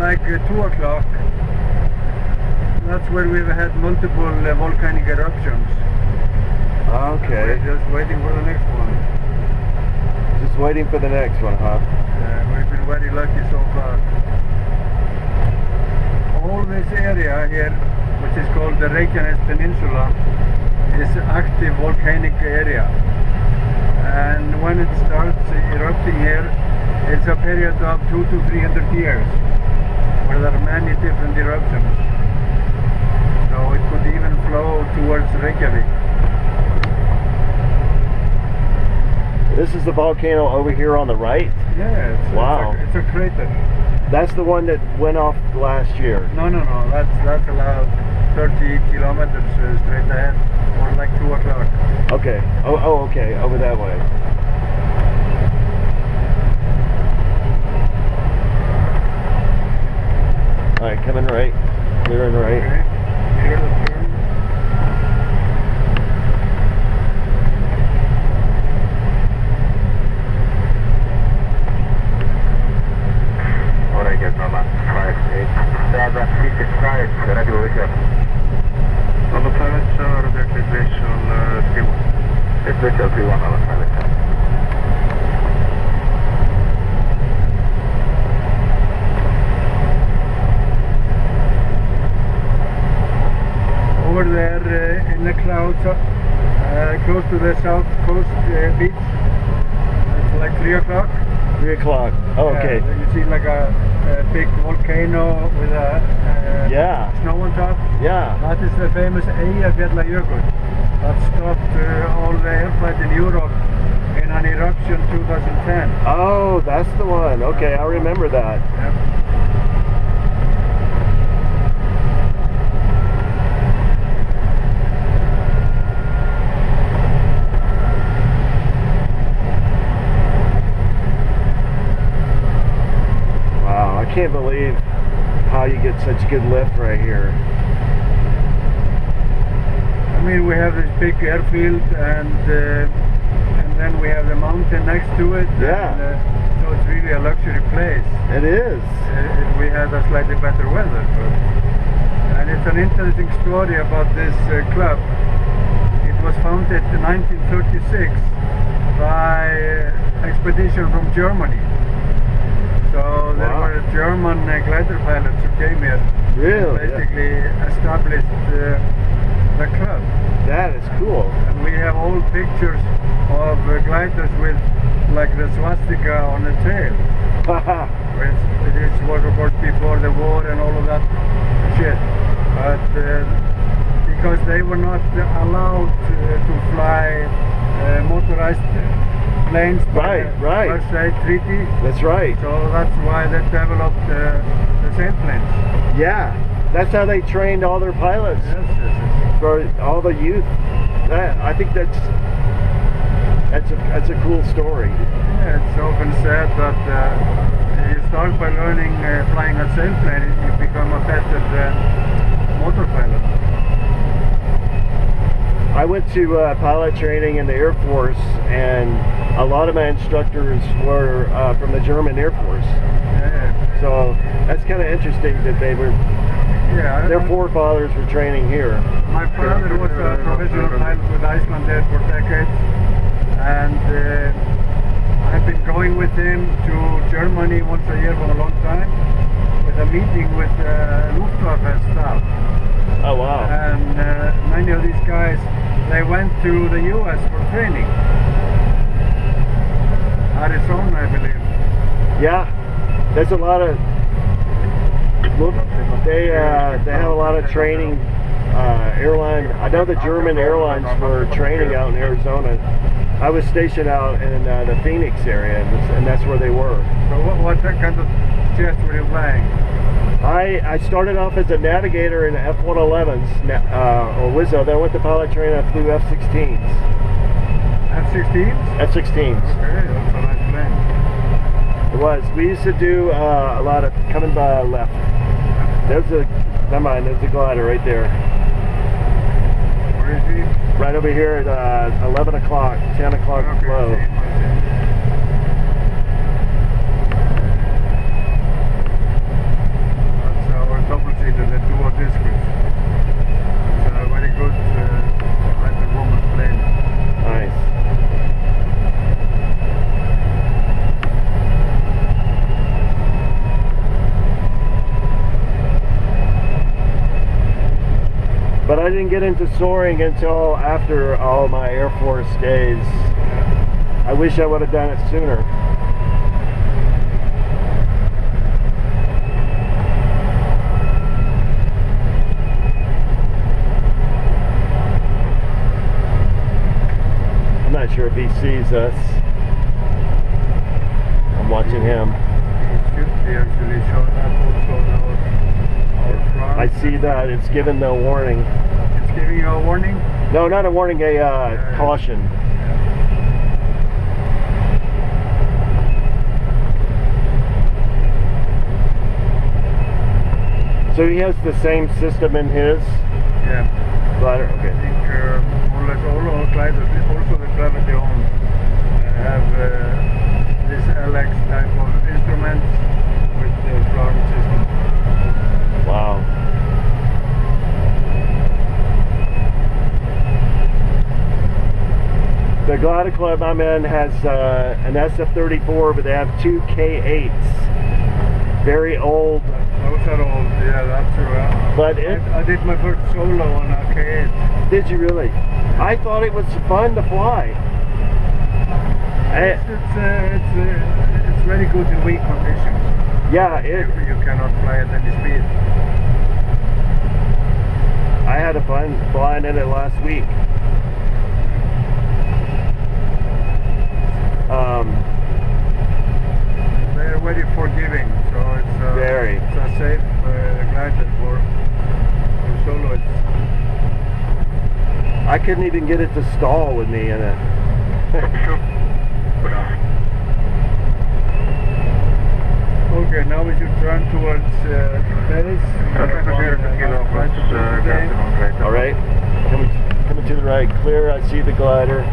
like 2 o'clock, that's when we've had multiple volcanic eruptions. Okay. We're just waiting for the next one. Just waiting for the next one, huh? Yeah, we've been very lucky so far. All this area here, which is called the Reykjanes Peninsula, is active volcanic area. And when it starts erupting here, it's a period of 200 to 300 years, where there are many different eruptions. So it could even flow towards Reykjavik. This is the volcano over here on the right? Yeah, wow. It's a crater. That's the one that went off last year? No, that's about 30 kilometers straight ahead, or like 2 o'clock. Okay. Oh, okay. Over that way. All right, coming right. Clearing right. Okay. Clear the turn. What I get number 58. 755, ready over here. On the pilot, rotate visual 31. It's visual 31 on the pilot. Over there in the clouds, close to the south coast beach, it's like 3 o'clock. 3 o'clock. Oh, okay. You see like a big volcano with a yeah. snow on top. Yeah. That is the famous Eyjafjallajökull that stopped all the air flight in Europe in an eruption 2010. Oh, that's the one. Okay, I remember that. Yep. I can't believe how you get such good lift right here. I mean, we have this big airfield, and then we have the mountain next to it. Yeah. And, so it's really a luxury place. It is. We had a slightly better weather, and it's an interesting story about this club. It was founded in 1936 by expedition from Germany. So there were German glider pilots who came here. Really? And basically established the club. That is cool. And we have old pictures of gliders with like the swastika on the tail. This was of course before the war and all of that shit. But because they were not allowed to fly motorized planes by the Versailles Treaty. That's right. So that's why they developed the sailplanes. Yeah, that's how they trained all their pilots. Yes. For all the youth. I think that's a cool story. Yeah, it's often said that you start by learning flying a sailplane, you become a better motor pilot. I went to pilot training in the Air Force, and a lot of my instructors were from the German Air Force. Yeah. So that's kind of interesting that they were, their forefathers were training here. My father was a professional pilot with Iceland there for decades, and I've been going with him to Germany once a year for a long time, with a meeting with Luftwaffe staff. Oh wow. And many of these guys, they went to the US for training. Arizona, I believe. Yeah, there's a lot of, they have a lot of training, airline, I know the German airlines were training out in Arizona. I was stationed out in the Phoenix area, and that's where they were. So what kind of jets were you flying? I started off as a navigator in F-111s, or Wizzo, then I went to pilot training, I flew F-16s. F-16s? F-16s. Okay, that's a nice plane. It was. We used to do a lot of coming by left. There's never mind, there's a glider right there. Where is he? Right over here at 11 o'clock, 10 o'clock flow. for this cruise. It's a very good high-performance plane. Nice. But I didn't get into soaring until after all my Air Force days. I wish I would have done it sooner. I'm not sure if he sees us. I'm watching him. He should be actually showing up also our front. I see that. It's giving the warning. It's giving you a warning? No, not a warning, a caution. So he has the same system in his glider? Okay. I think more or less all our gliders, also the Gravity own, have this LX type of instruments with the front system. Wow. The glider club I'm in has an SF-34, but they have two K8s. Very old. Those are old, yeah, that's true. But I did my first solo on a K8. Did you really? I thought it was fun to fly. It's very good in weak conditions. Yeah, you cannot fly at any speed. I had fun flying in it last week. They're very forgiving, so it's a safe glider for solo. I couldn't even get it to stall with me in it. Okay, now we should turn towards base. Alright, coming to the right, clear, I see the glider.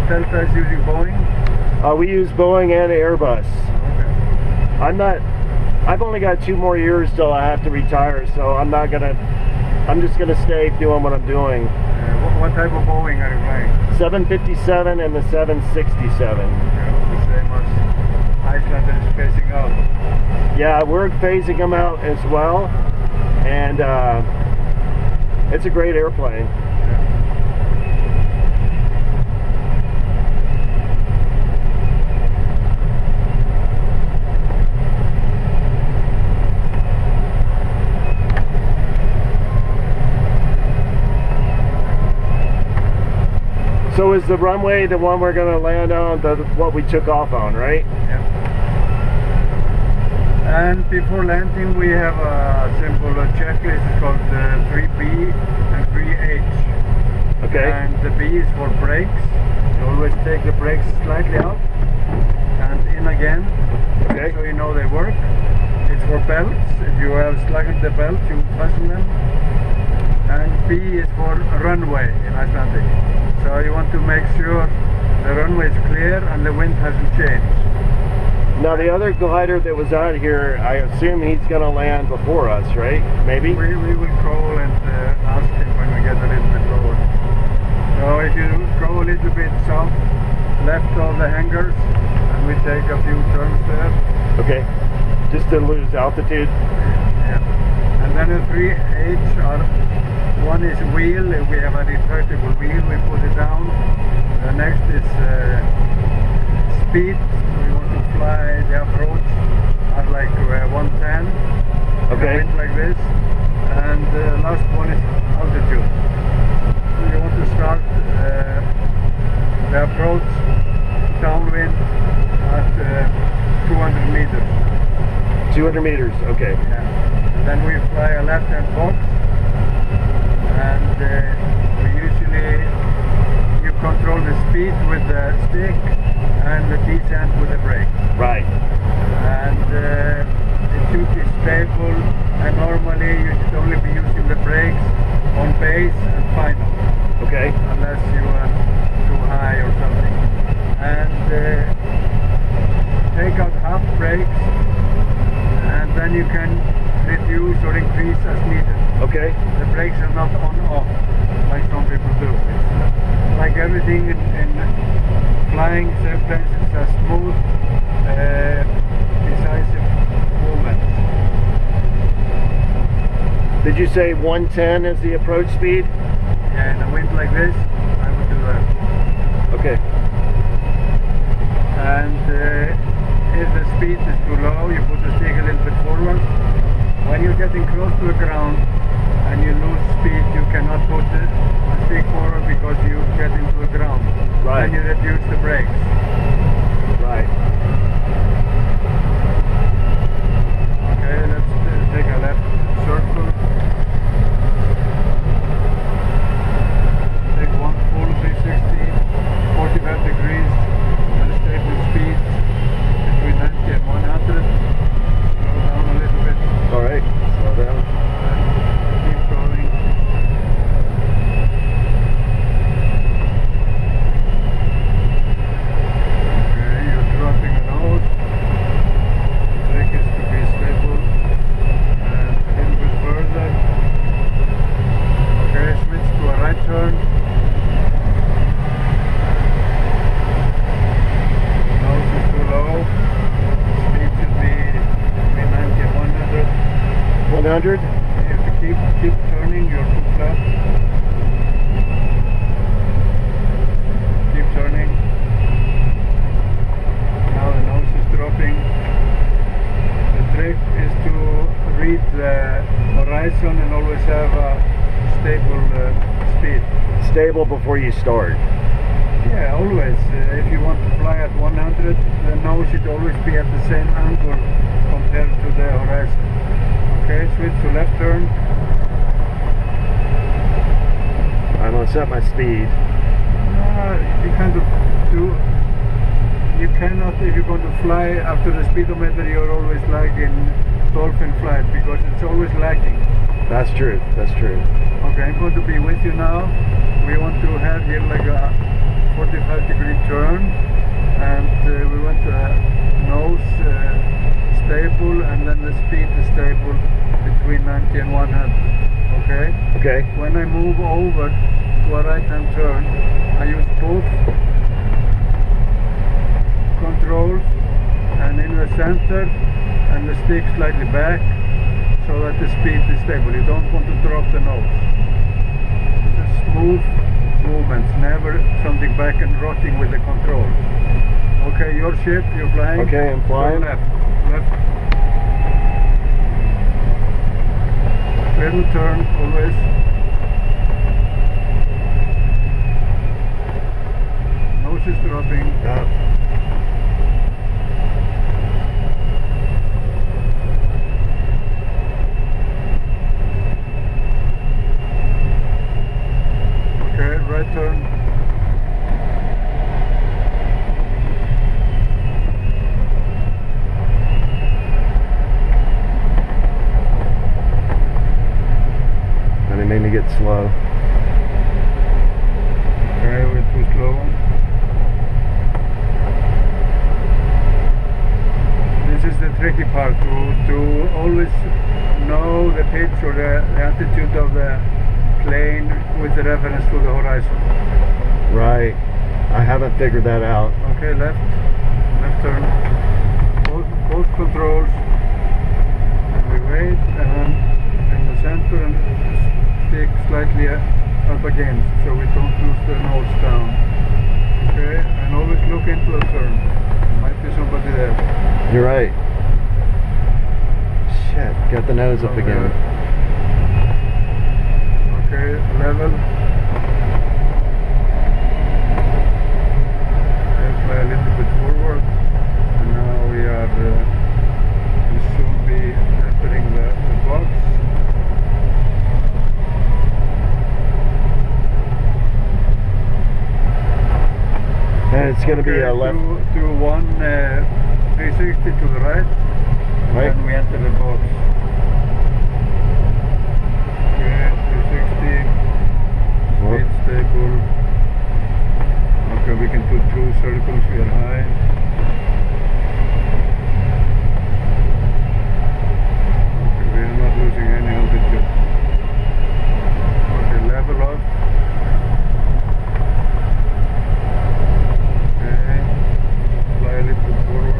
Delta is using Boeing? We use Boeing and Airbus. Okay. I've only got 2 more years till I have to retire, so I'm just gonna stay doing what I'm doing. What type of Boeing are you flying? 757 and the 767. The same as Iceland is phasing out. Yeah, we're phasing them out as well, and it's a great airplane. So is the runway the one we're going to land on, what we took off on, right? Yeah. And before landing we have a simple checklist called 3B and 3H. Okay. And the B is for brakes. You always take the brakes slightly out and in again. Okay. So you know they work. It's for belts. If you have slackened the belt, you fasten them. And B is for runway in Icelandic. So you want to make sure the runway is clear and the wind hasn't changed. Now the other glider that was out here, I assume he's going to land before us, right? Maybe? We will crawl and ask him when we get a little bit lower. So if you go a little bit south, left of the hangars, and we take a few turns there. Okay. Just to lose altitude? Yeah. And then the 3H are, one is wheel. If we have a retractable wheel, we put it down. The next is speed. We want to fly the approach at like 110. Okay. Wind like this. And the last one is altitude. So you want to start the approach downwind at 200 meters. 200 meters, okay. Yeah. And then we fly a left-hand box, and we usually, you control the speed with the stick and the descent with the brake. Right. And it should be stable, and normally you should only be using the brakes on base and final. Okay. Unless you are too high or something. And take out half brakes, and then you can reduce or increase as needed. Okay. The brakes are not on-off like some people do. It's like everything in flying, sometimes it's a smooth, decisive movement. Did you say 110 is the approach speed? Yeah, in a wind like this, I would do that. Okay. And if the speed is too low, you put the stick a little bit forward. When you're getting close to the ground and you lose speed, you cannot put the stick forward because you get into the ground. Right. Then you reduce the brakes. Right. Okay, let's take a left circle. Take one full 360, 45 degrees, and a stable speed between 90 and 100. Slow down a little bit. All right. Slow down. And keep going. Okay, you're dropping a nose. The brake is to be stable. And a little bit further. Okay, switch to a right turn. Nose is too low. Speed should be between 90 and 100. 100? You have to keep turning your foot flat. Keep turning. Now the nose is dropping. The trick is to read the horizon and always have a stable speed. Stable before you start. Yeah, always. If you want to fly at 100, the nose should always be at the same angle compared to the horizon. Okay, switch to left turn. I'm gonna set my speed. You kind of do. You cannot, if you're going to fly after the speedometer, you're always like in dolphin flight because it's always lagging. That's true. That's true. Okay, I'm going to be with you now. We want to have here like a 45-degree turn, and we want the nose stable, and then the speed is stable between 90 and 100. Okay? Okay. When I move over to a right-hand turn, I use both controls, and in the center, and the stick slightly back, so that the speed is stable. You don't want to drop the nose. It's a smooth movements, never something back and rocking with the controls. Okay, your ship, you're flying. Okay, I'm flying. Go left. Little turn, always. Nose is dropping. Yeah. Okay, right turn. And it made me get slow. Okay, we're too slow. This is the tricky part, to always know the pitch or the altitude of the plane with the reference to the horizon. Right. I haven't figured that out. Okay, left turn. Both controls. And we wait, and in the center and stick slightly up against, so we don't lose the nose down. Okay, and always look into the turn. There might be somebody there. You're right. Shit, got the nose up again. Okay, level. Okay, fly a little bit forward. And now we are going to be a left. Do one 360 to the right, and Right. then we enter the box. Okay, 360, speed stable. Okay, we can do 2 circles, we are high. Okay, we are not losing any altitude. Okay, level off. Okay, fly a little bit forward.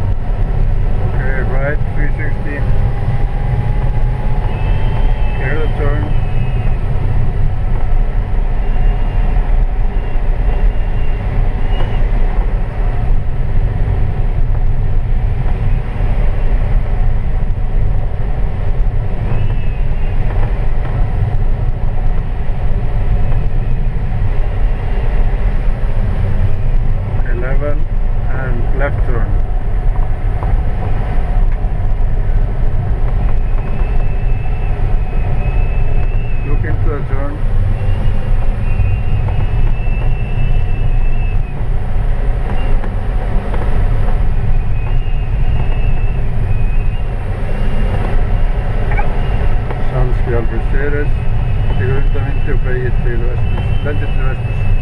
Okay, right 360. Clear the turn. Okay, level and left turn. Look into the turn. Sandskjálfi Ceres, til undanvindi og beygir til vesturs, lendir til vesturs.